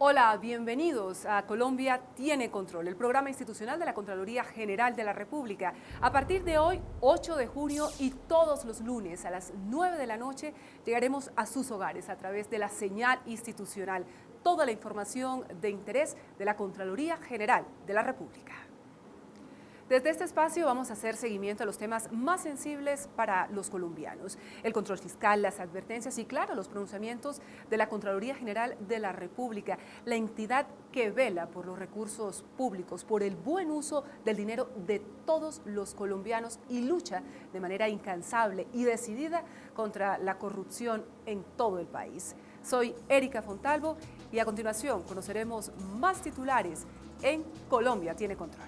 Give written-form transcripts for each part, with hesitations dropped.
Hola, bienvenidos a Colombia Tiene Control, el programa institucional de la Contraloría General de la República. A partir de hoy, 8 de junio y todos los lunes a las 9 de la noche, llegaremos a sus hogares a través de la señal institucional. Toda la información de interés de la Contraloría General de la República. Desde este espacio vamos a hacer seguimiento a los temas más sensibles para los colombianos. El control fiscal, las advertencias y, claro, los pronunciamientos de la Contraloría General de la República, la entidad que vela por los recursos públicos, por el buen uso del dinero de todos los colombianos y lucha de manera incansable y decidida contra la corrupción en todo el país. Soy Erika Fontalvo y a continuación conoceremos más titulares en Colombia Tiene Control.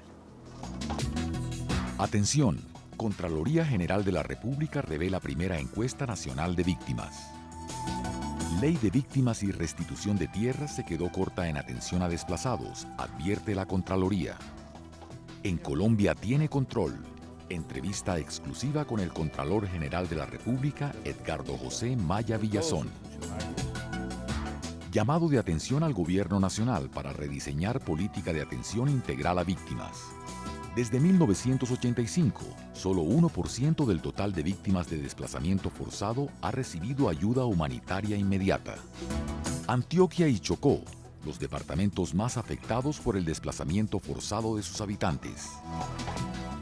Atención, Contraloría General de la República revela primera encuesta nacional de víctimas. Ley de víctimas y restitución de tierras se quedó corta en atención a desplazados, advierte la Contraloría. En Colombia Tiene Control. Entrevista exclusiva con el Contralor General de la República, Edgardo José Maya Villazón. Llamado de atención al Gobierno Nacional para rediseñar política de atención integral a víctimas. Desde 1985, solo 1% del total de víctimas de desplazamiento forzado ha recibido ayuda humanitaria inmediata. Antioquia y Chocó, los departamentos más afectados por el desplazamiento forzado de sus habitantes.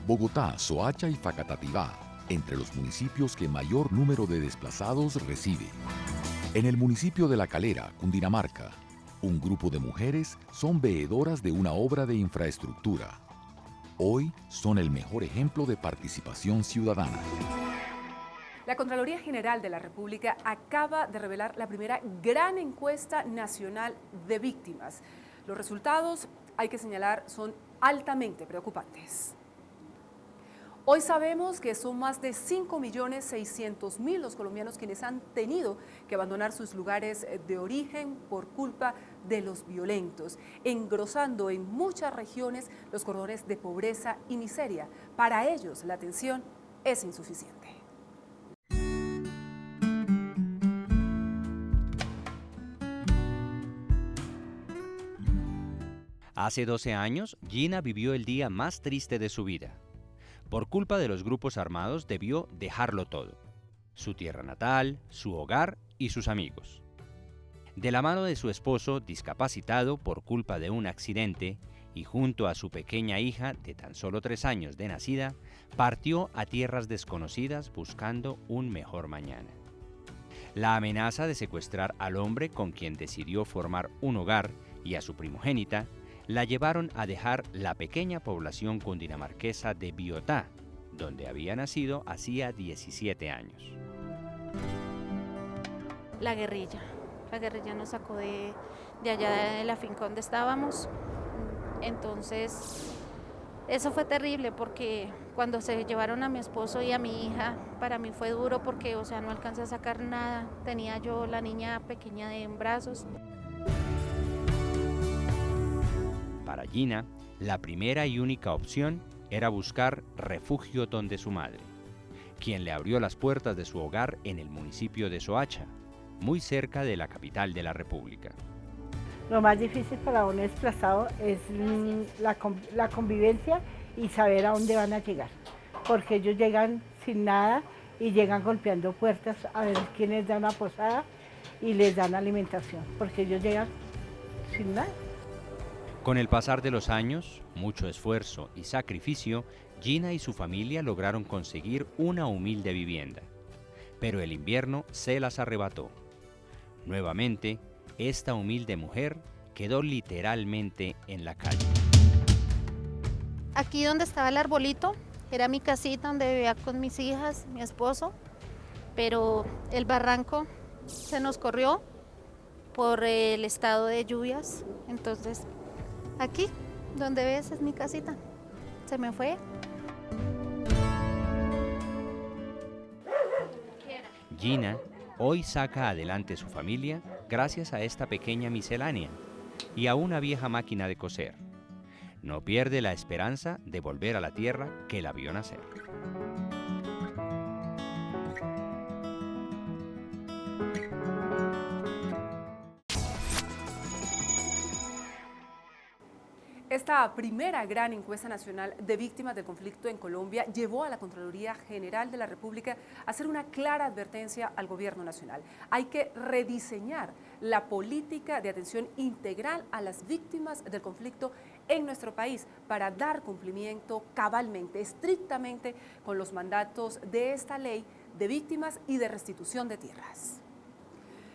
Bogotá, Soacha y Facatativá, entre los municipios que mayor número de desplazados recibe. En el municipio de La Calera, Cundinamarca, un grupo de mujeres son veedoras de una obra de infraestructura. Hoy son el mejor ejemplo de participación ciudadana. La Contraloría General de la República acaba de revelar la primera gran encuesta nacional de víctimas. Los resultados, hay que señalar, son altamente preocupantes. Hoy sabemos que son más de 5.600.000 los colombianos quienes han tenido que abandonar sus lugares de origen por culpa de los violentos, engrosando en muchas regiones los cordones de pobreza y miseria. Para ellos la atención es insuficiente. Hace 12 años, Gina vivió el día más triste de su vida. Por culpa de los grupos armados debió dejarlo todo: su tierra natal, su hogar y sus amigos. De la mano de su esposo, discapacitado por culpa de un accidente, y junto a su pequeña hija de tan solo 3 años de nacida, partió a tierras desconocidas buscando un mejor mañana. La amenaza de secuestrar al hombre con quien decidió formar un hogar y a su primogénita la llevaron a dejar la pequeña población cundinamarquesa de Biotá, donde había nacido hacía 17 años. La guerrilla nos sacó de allá de la finca donde estábamos. Entonces, eso fue terrible porque cuando se llevaron a mi esposo y a mi hija, para mí fue duro porque, no alcancé a sacar nada. Tenía yo la niña pequeña en brazos. Para Gina, la primera y única opción era buscar refugio donde su madre, quien le abrió las puertas de su hogar en el municipio de Soacha, muy cerca de la capital de la República. Lo más difícil para un desplazado es la convivencia y saber a dónde van a llegar, porque ellos llegan sin nada y llegan golpeando puertas a ver quién les da una posada y les dan alimentación, porque ellos llegan sin nada. Con el pasar de los años, mucho esfuerzo y sacrificio, Gina y su familia lograron conseguir una humilde vivienda. Pero el invierno se las arrebató. Nuevamente, esta humilde mujer quedó literalmente en la calle. Aquí donde estaba el arbolito, era mi casita donde vivía con mis hijas, mi esposo, pero el barranco se nos corrió por el estado de lluvias, entonces aquí, donde ves, es mi casita. Se me fue. Gina hoy saca adelante su familia gracias a esta pequeña miscelánea y a una vieja máquina de coser. No pierde la esperanza de volver a la tierra que la vio nacer. Esta primera gran encuesta nacional de víctimas del conflicto en Colombia llevó a la Contraloría General de la República a hacer una clara advertencia al gobierno nacional. Hay que rediseñar la política de atención integral a las víctimas del conflicto en nuestro país para dar cumplimiento cabalmente, estrictamente con los mandatos de esta ley de víctimas y de restitución de tierras.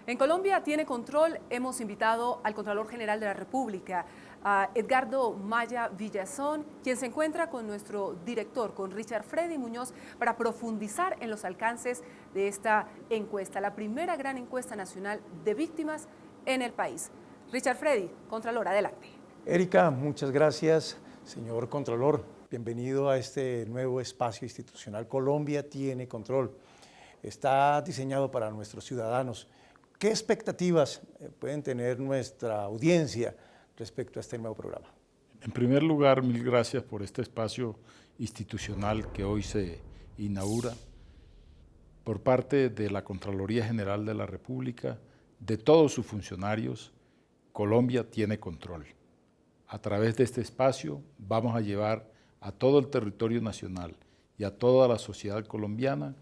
En Colombia tiene control, hemos invitado al Contralor General de la República, a Edgardo Maya Villazón, quien se encuentra con nuestro director, con Richard Freddy Muñoz, para profundizar en los alcances de esta encuesta, la primera gran encuesta nacional de víctimas en el país. Richard Freddy, Contralor, adelante. Erika, muchas gracias. Señor Contralor, bienvenido a este nuevo espacio institucional. Colombia tiene control. Está diseñado para nuestros ciudadanos. ¿Qué expectativas pueden tener nuestra audiencia respecto a este nuevo programa? En primer lugar, mil gracias por este espacio institucional que hoy se inaugura por parte de la Contraloría General de la República, de todos sus funcionarios. Colombia tiene control. A través de este espacio vamos a llevar a todo el territorio nacional y a toda la sociedad colombiana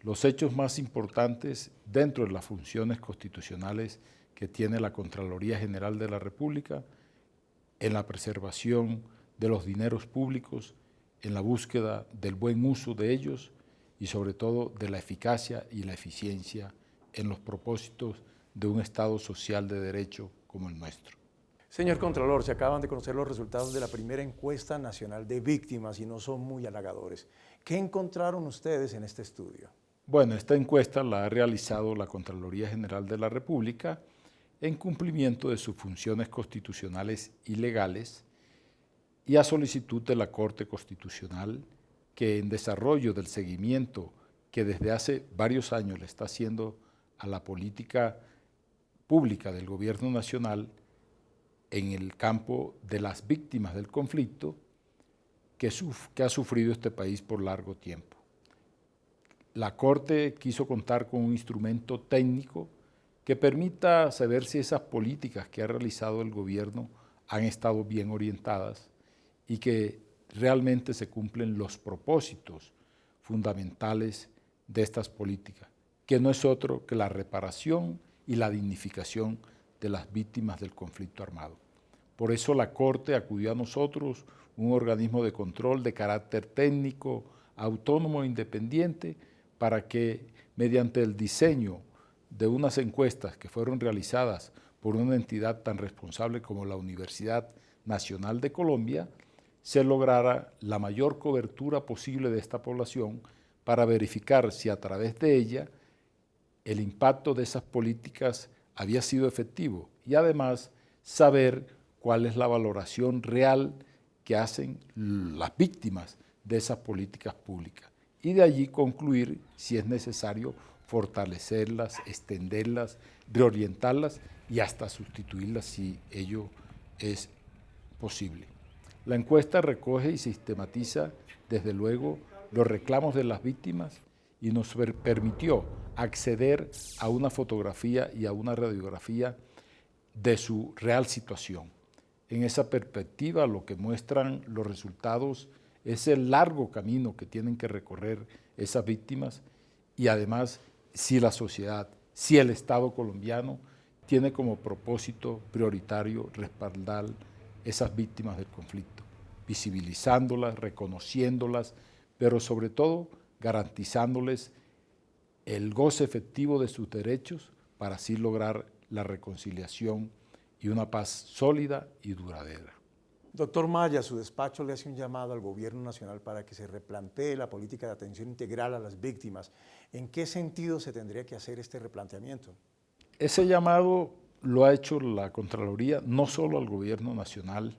los hechos más importantes dentro de las funciones constitucionales que tiene la Contraloría General de la República en la preservación de los dineros públicos, en la búsqueda del buen uso de ellos y sobre todo de la eficacia y la eficiencia en los propósitos de un Estado social de derecho como el nuestro. Señor Contralor, se acaban de conocer los resultados de la primera encuesta nacional de víctimas y no son muy halagadores. ¿Qué encontraron ustedes en este estudio? Bueno, esta encuesta la ha realizado la Contraloría General de la República en cumplimiento de sus funciones constitucionales y legales y a solicitud de la Corte Constitucional, que en desarrollo del seguimiento que desde hace varios años le está haciendo a la política pública del Gobierno Nacional en el campo de las víctimas del conflicto que ha sufrido este país por largo tiempo. La Corte quiso contar con un instrumento técnico que permita saber si esas políticas que ha realizado el gobierno han estado bien orientadas y que realmente se cumplen los propósitos fundamentales de estas políticas, que no es otro que la reparación y la dignificación de las víctimas del conflicto armado. Por eso la Corte acudió a nosotros, un organismo de control de carácter técnico, autónomo e independiente, para que mediante el diseño de unas encuestas que fueron realizadas por una entidad tan responsable como la Universidad Nacional de Colombia, se lograra la mayor cobertura posible de esta población para verificar si a través de ella el impacto de esas políticas había sido efectivo y además saber cuál es la valoración real que hacen las víctimas de esas políticas públicas. Y de allí concluir si es necesario fortalecerlas, extenderlas, reorientarlas y hasta sustituirlas si ello es posible. La encuesta recoge y sistematiza, desde luego, los reclamos de las víctimas y nos permitió acceder a una fotografía y a una radiografía de su real situación. En esa perspectiva, lo que muestran los resultados es el largo camino que tienen que recorrer esas víctimas y además si la sociedad, si el Estado colombiano tiene como propósito prioritario respaldar esas víctimas del conflicto, visibilizándolas, reconociéndolas, pero sobre todo garantizándoles el goce efectivo de sus derechos para así lograr la reconciliación y una paz sólida y duradera. Doctor Maya, su despacho le hace un llamado al Gobierno Nacional para que se replantee la política de atención integral a las víctimas. ¿En qué sentido se tendría que hacer este replanteamiento? Ese llamado lo ha hecho la Contraloría no solo al Gobierno Nacional,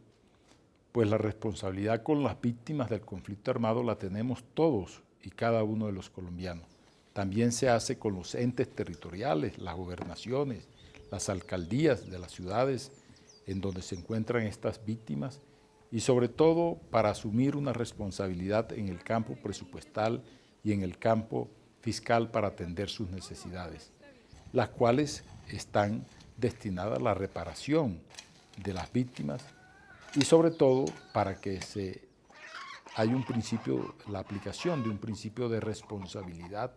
pues la responsabilidad con las víctimas del conflicto armado la tenemos todos y cada uno de los colombianos. También se hace con los entes territoriales, las gobernaciones, las alcaldías de las ciudades en donde se encuentran estas víctimas y sobre todo para asumir una responsabilidad en el campo presupuestal y en el campo fiscal para atender sus necesidades, las cuales están destinadas a la reparación de las víctimas y sobre todo para que haya un principio, la aplicación de un principio de responsabilidad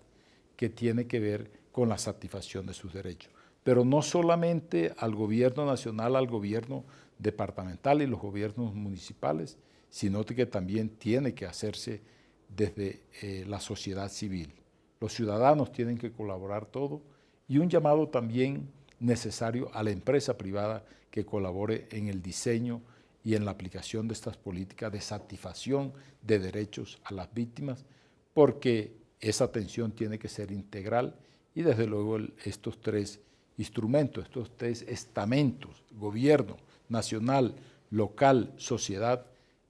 que tiene que ver con la satisfacción de sus derechos. Pero no solamente al gobierno nacional, al gobierno departamental y los gobiernos municipales, sino que también tiene que hacerse desde la sociedad civil. Los ciudadanos tienen que colaborar todo y un llamado también necesario a la empresa privada que colabore en el diseño y en la aplicación de estas políticas de satisfacción de derechos a las víctimas, porque esa atención tiene que ser integral y desde luego estos tres instrumentos, estos tres estamentos, gobierno nacional, local, sociedad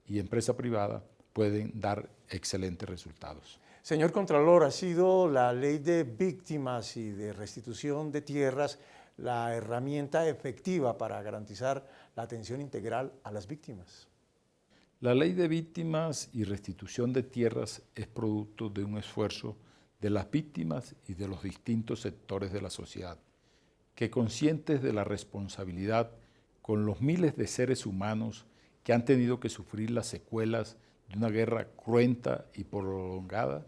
y empresa privada, pueden dar excelentes resultados. Señor Contralor, ¿ha sido la ley de víctimas y de restitución de tierras la herramienta efectiva para garantizar la atención integral a las víctimas? La ley de víctimas y restitución de tierras es producto de un esfuerzo de las víctimas y de los distintos sectores de la sociedad, que conscientes de la responsabilidad con los miles de seres humanos que han tenido que sufrir las secuelas de una guerra cruenta y prolongada,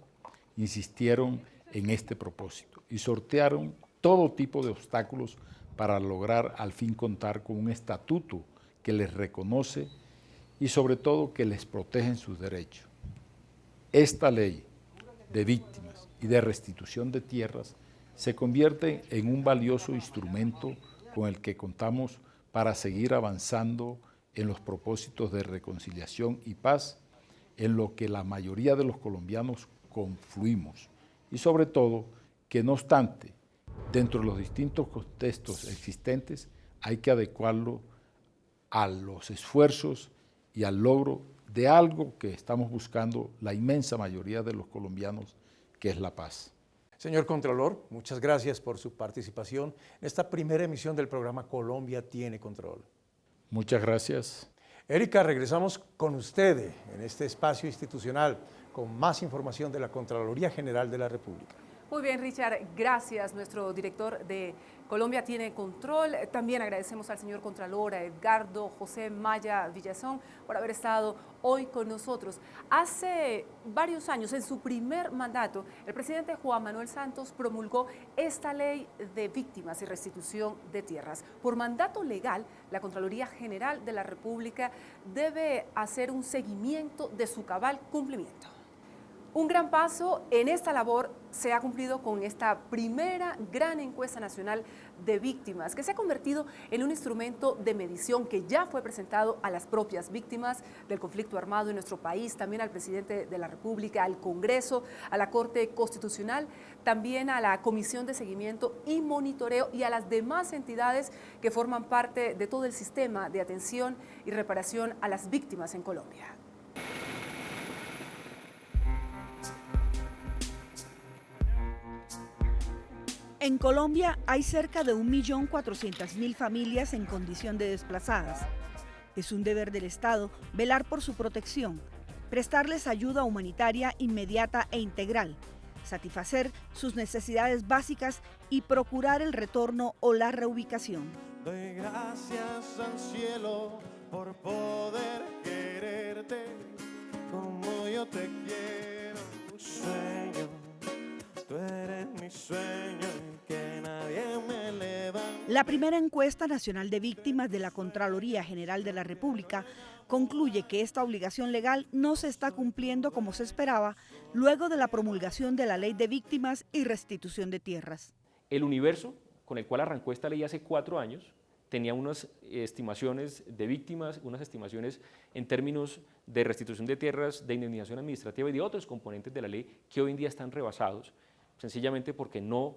insistieron en este propósito y sortearon todo tipo de obstáculos para lograr al fin contar con un estatuto que les reconoce y sobre todo que les protege en sus derechos. Esta ley de víctimas y de restitución de tierras se convierte en un valioso instrumento con el que contamos para seguir avanzando en los propósitos de reconciliación y paz en lo que la mayoría de los colombianos confluimos y sobre todo que no obstante, dentro de los distintos contextos existentes hay que adecuarlo a los esfuerzos y al logro de algo que estamos buscando la inmensa mayoría de los colombianos, que es la paz. Señor Contralor, muchas gracias por su participación en esta primera emisión del programa Colombia tiene control. Muchas gracias. Erika, regresamos con usted en este espacio institucional con más información de la Contraloría General de la República. Muy bien, Richard, gracias. Nuestro director de Colombia tiene control. También agradecemos al señor Contralor, a Edgardo José Maya Villazón, por haber estado hoy con nosotros. Hace varios años, en su primer mandato, el presidente Juan Manuel Santos promulgó esta ley de víctimas y restitución de tierras. Por mandato legal, la Contraloría General de la República debe hacer un seguimiento de su cabal cumplimiento. Un gran paso en esta labor se ha cumplido con esta primera gran encuesta nacional de víctimas, que se ha convertido en un instrumento de medición que ya fue presentado a las propias víctimas del conflicto armado en nuestro país, también al presidente de la República, al Congreso, a la Corte Constitucional, también a la Comisión de Seguimiento y Monitoreo y a las demás entidades que forman parte de todo el sistema de atención y reparación a las víctimas en Colombia. En Colombia hay cerca de 1.400.000 familias en condición de desplazadas. Es un deber del Estado velar por su protección, prestarles ayuda humanitaria inmediata e integral, satisfacer sus necesidades básicas y procurar el retorno o la reubicación. Doy gracias al cielo por poder quererte como yo te quiero, tu sueño. Tú eres mi sueño y que nadie me levanta. La primera encuesta nacional de víctimas de la Contraloría General de la República concluye que esta obligación legal no se está cumpliendo como se esperaba luego de la promulgación de la Ley de Víctimas y Restitución de Tierras. El universo con el cual arrancó esta ley hace 4 años tenía unas estimaciones de víctimas, unas estimaciones en términos de restitución de tierras, de indemnización administrativa y de otros componentes de la ley que hoy en día están rebasados, sencillamente porque no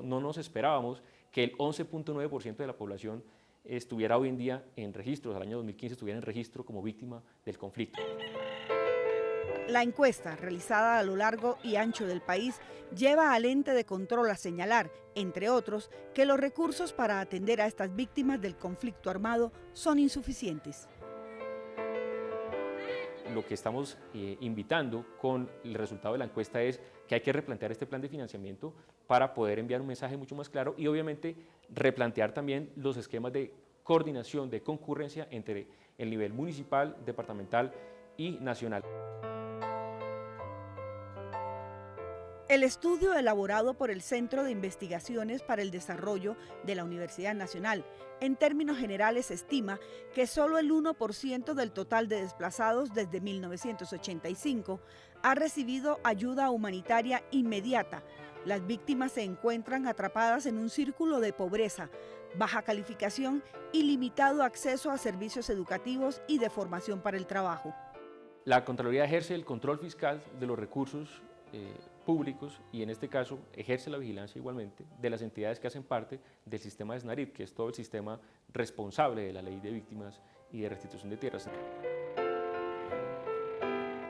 nos esperábamos que el 11.9% de la población estuviera hoy en día en registros, al año 2015 estuviera en registro como víctima del conflicto. La encuesta, realizada a lo largo y ancho del país, lleva al ente de control a señalar, entre otros, que los recursos para atender a estas víctimas del conflicto armado son insuficientes. Lo que estamos invitando con el resultado de la encuesta es que hay que replantear este plan de financiamiento para poder enviar un mensaje mucho más claro y obviamente replantear también los esquemas de coordinación, de concurrencia entre el nivel municipal, departamental y nacional. El estudio elaborado por el Centro de Investigaciones para el Desarrollo de la Universidad Nacional, en términos generales, estima que solo el 1% del total de desplazados desde 1985 ha recibido ayuda humanitaria inmediata. Las víctimas se encuentran atrapadas en un círculo de pobreza, baja calificación y limitado acceso a servicios educativos y de formación para el trabajo. La Contraloría ejerce el control fiscal de los recursos públicos y en este caso ejerce la vigilancia igualmente de las entidades que hacen parte del sistema de SNARIT, que es todo el sistema responsable de la ley de víctimas y de restitución de tierras.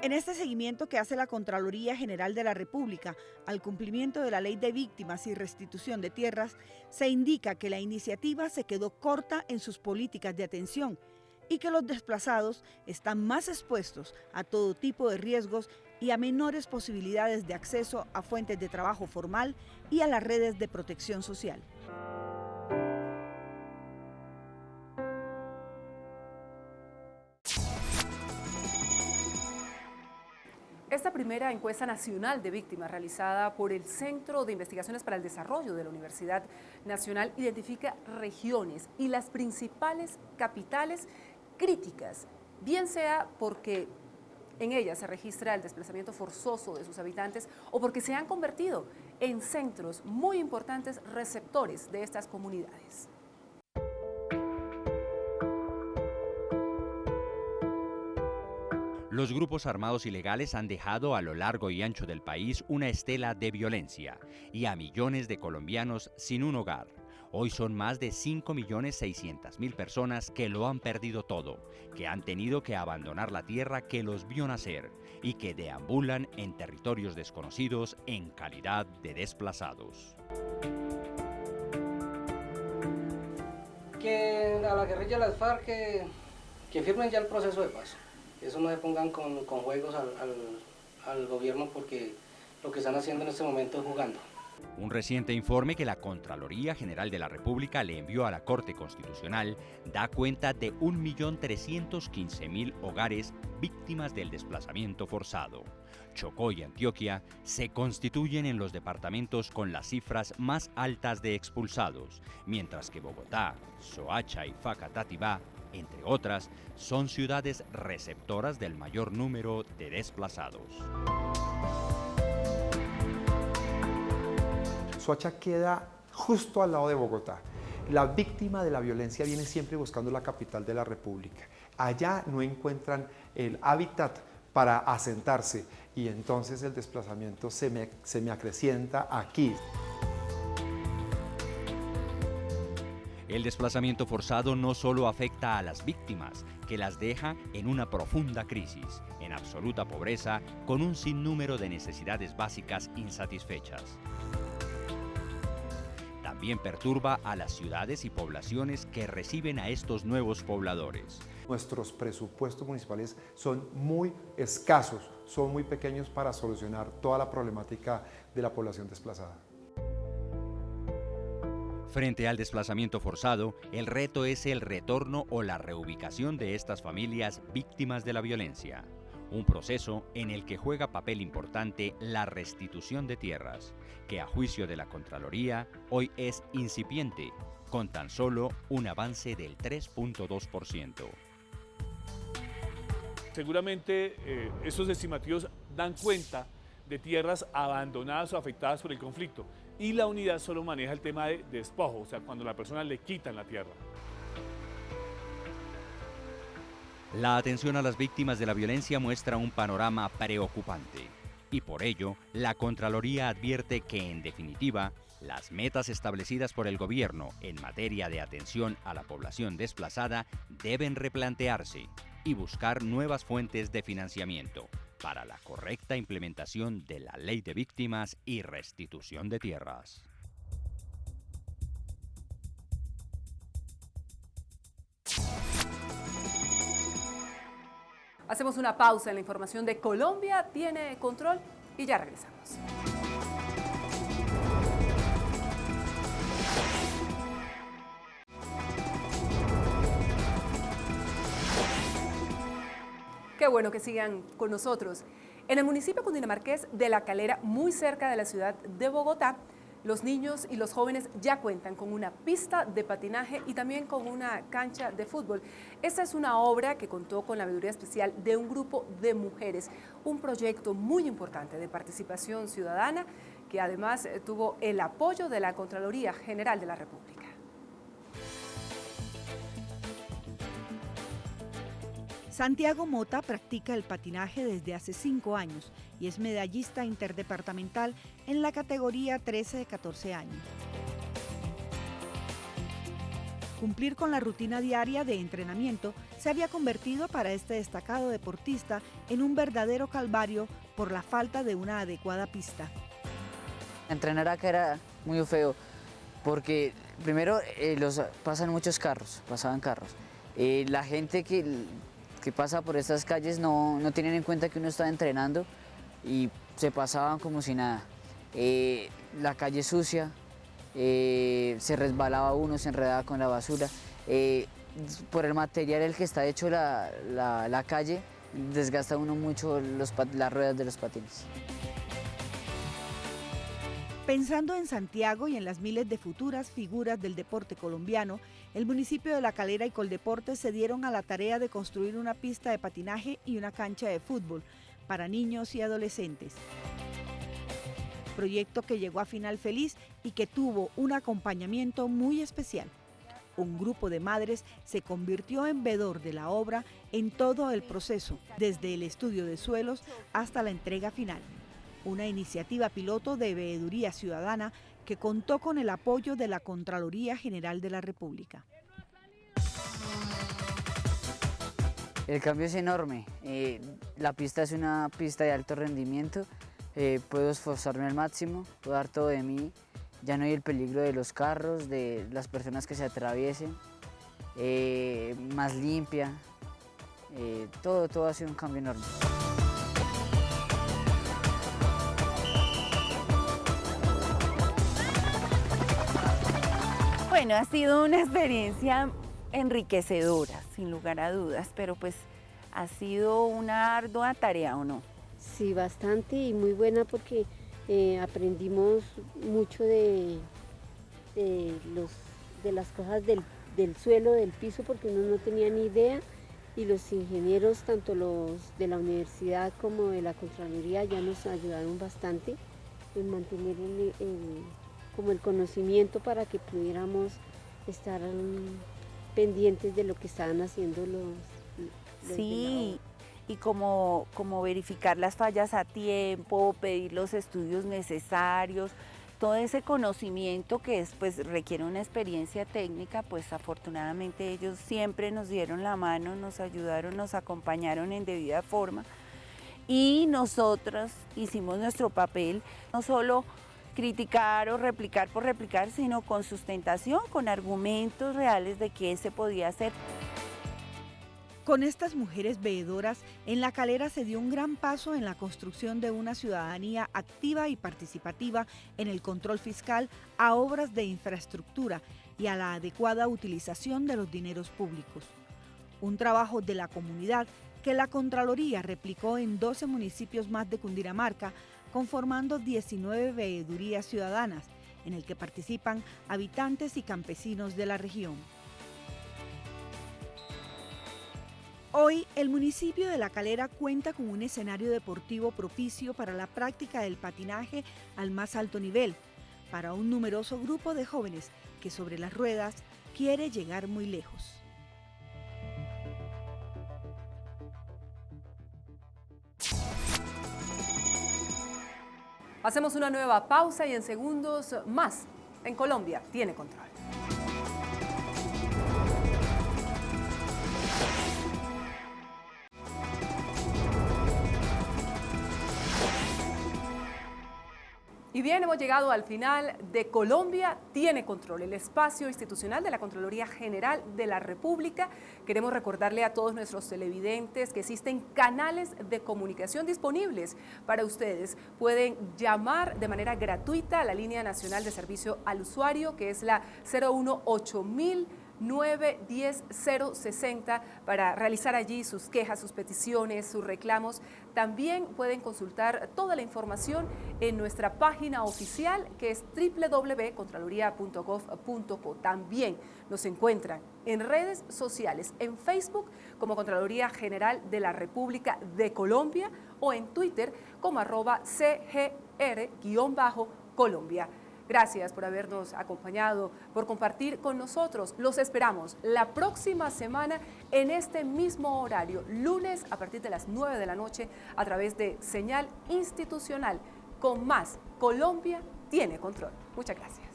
En este seguimiento que hace la Contraloría General de la República al cumplimiento de la Ley de Víctimas y Restitución de Tierras, se indica que la iniciativa se quedó corta en sus políticas de atención y que los desplazados están más expuestos a todo tipo de riesgos y a menores posibilidades de acceso a fuentes de trabajo formal y a las redes de protección social. Esta primera encuesta nacional de víctimas realizada por el Centro de Investigaciones para el Desarrollo de la Universidad Nacional identifica regiones y las principales capitales críticas, bien sea porque en ellas se registra el desplazamiento forzoso de sus habitantes o porque se han convertido en centros muy importantes receptores de estas comunidades. Los grupos armados ilegales han dejado a lo largo y ancho del país una estela de violencia y a millones de colombianos sin un hogar. Hoy son más de 5.600.000 personas que lo han perdido todo, que han tenido que abandonar la tierra que los vio nacer y que deambulan en territorios desconocidos en calidad de desplazados. Que a la guerrilla de las FARC que firmen ya el proceso de paz. Eso no se pongan con juegos al gobierno porque lo que están haciendo en este momento es jugando. Un reciente informe que la Contraloría General de la República le envió a la Corte Constitucional da cuenta de 1.315.000 hogares víctimas del desplazamiento forzado. Chocó y Antioquia se constituyen en los departamentos con las cifras más altas de expulsados, mientras que Bogotá, Soacha y Facatativá, entre otras, son ciudades receptoras del mayor número de desplazados. Soacha queda justo al lado de Bogotá. La víctima de la violencia viene siempre buscando la capital de la República. Allá no encuentran el hábitat para asentarse y entonces el desplazamiento se me acrecienta aquí. El desplazamiento forzado no solo afecta a las víctimas, que las deja en una profunda crisis, en absoluta pobreza, con un sinnúmero de necesidades básicas insatisfechas. También perturba a las ciudades y poblaciones que reciben a estos nuevos pobladores. Nuestros presupuestos municipales son muy escasos, son muy pequeños para solucionar toda la problemática de la población desplazada. Frente al desplazamiento forzado, el reto es el retorno o la reubicación de estas familias víctimas de la violencia. Un proceso en el que juega papel importante la restitución de tierras, que a juicio de la Contraloría hoy es incipiente, con tan solo un avance del 3.2%. Seguramente esos estimativos dan cuenta de tierras abandonadas o afectadas por el conflicto y la unidad solo maneja el tema de despojo, o sea, cuando a la persona le quitan la tierra. La atención a las víctimas de la violencia muestra un panorama preocupante y por ello la Contraloría advierte que, en definitiva, las metas establecidas por el gobierno en materia de atención a la población desplazada deben replantearse y buscar nuevas fuentes de financiamiento para la correcta implementación de la Ley de Víctimas y Restitución de Tierras. Hacemos una pausa en la información de Colombia tiene control y ya regresamos. Qué bueno que sigan con nosotros. En el municipio cundinamarqués de La Calera, muy cerca de la ciudad de Bogotá, los niños y los jóvenes ya cuentan con una pista de patinaje y también con una cancha de fútbol. Esta es una obra que contó con la veeduría especial de un grupo de mujeres, un proyecto muy importante de participación ciudadana que además tuvo el apoyo de la Contraloría General de la República. Santiago Mota practica el patinaje desde hace 5 años y es medallista interdepartamental en la categoría 13-14 años. Cumplir con la rutina diaria de entrenamiento se había convertido para este destacado deportista en un verdadero calvario por la falta de una adecuada pista. Entrenar acá era muy feo porque primero pasaban carros. La gente que pasa por estas calles no tienen en cuenta que uno está entrenando y se pasaban como si nada. La calle sucia, se resbalaba uno, se enredaba con la basura. Por el material el que está hecho la calle, desgasta uno mucho las ruedas de los patines. Pensando en Santiago y en las miles de futuras figuras del deporte colombiano, el municipio de La Calera y Coldeportes se dieron a la tarea de construir una pista de patinaje y una cancha de fútbol para niños y adolescentes. Proyecto que llegó a final feliz y que tuvo un acompañamiento muy especial. Un grupo de madres se convirtió en veedor de la obra en todo el proceso, desde el estudio de suelos hasta la entrega final. Una iniciativa piloto de veeduría ciudadana que contó con el apoyo de la Contraloría General de la República. El cambio es enorme. La pista es una pista de alto rendimiento. Puedo esforzarme al máximo, puedo dar todo de mí. Ya no hay el peligro de los carros, de las personas que se atraviesen. Más limpia. Todo ha sido un cambio enorme. Bueno, ha sido una experiencia enriquecedora, sin lugar a dudas, pero pues ha sido una ardua tarea, ¿o no? Sí, bastante y muy buena porque aprendimos mucho de las cosas del suelo, del piso, porque uno no tenía ni idea y los ingenieros, tanto los de la universidad como de la Contraloría, ya nos ayudaron bastante en mantener como el conocimiento para que pudiéramos estar pendientes de lo que estaban haciendo los sí, y como verificar las fallas a tiempo, pedir los estudios necesarios, todo ese conocimiento que pues requiere una experiencia técnica, pues afortunadamente ellos siempre nos dieron la mano, nos ayudaron, nos acompañaron en debida forma y nosotros hicimos nuestro papel, no solo criticar o replicar por replicar, sino con sustentación, con argumentos reales de qué se podía hacer. Con estas mujeres veedoras, en La Calera se dio un gran paso en la construcción de una ciudadanía activa y participativa en el control fiscal a obras de infraestructura y a la adecuada utilización de los dineros públicos. Un trabajo de la comunidad que la Contraloría replicó en 12 municipios más de Cundinamarca, conformando 19 veedurías ciudadanas, en el que participan habitantes y campesinos de la región. Hoy, el municipio de La Calera cuenta con un escenario deportivo propicio para la práctica del patinaje al más alto nivel, para un numeroso grupo de jóvenes que sobre las ruedas quiere llegar muy lejos. Hacemos una nueva pausa y en segundos más, en Colombia tiene control. Y bien, hemos llegado al final de Colombia tiene control, el espacio institucional de la Contraloría General de la República. Queremos recordarle a todos nuestros televidentes que existen canales de comunicación disponibles para ustedes. Pueden llamar de manera gratuita a la línea nacional de servicio al usuario, que es la 018 000 910-060 para realizar allí sus quejas, sus peticiones, sus reclamos. También pueden consultar toda la información en nuestra página oficial, que es www.contraloría.gov.co. También nos encuentran en redes sociales, en Facebook como Contraloría General de la República de Colombia o en Twitter como @CGR_Colombia. Gracias por habernos acompañado, por compartir con nosotros. Los esperamos la próxima semana en este mismo horario, lunes a partir de las 9 de la noche, a través de Señal Institucional, con más Colombia tiene control. Muchas gracias.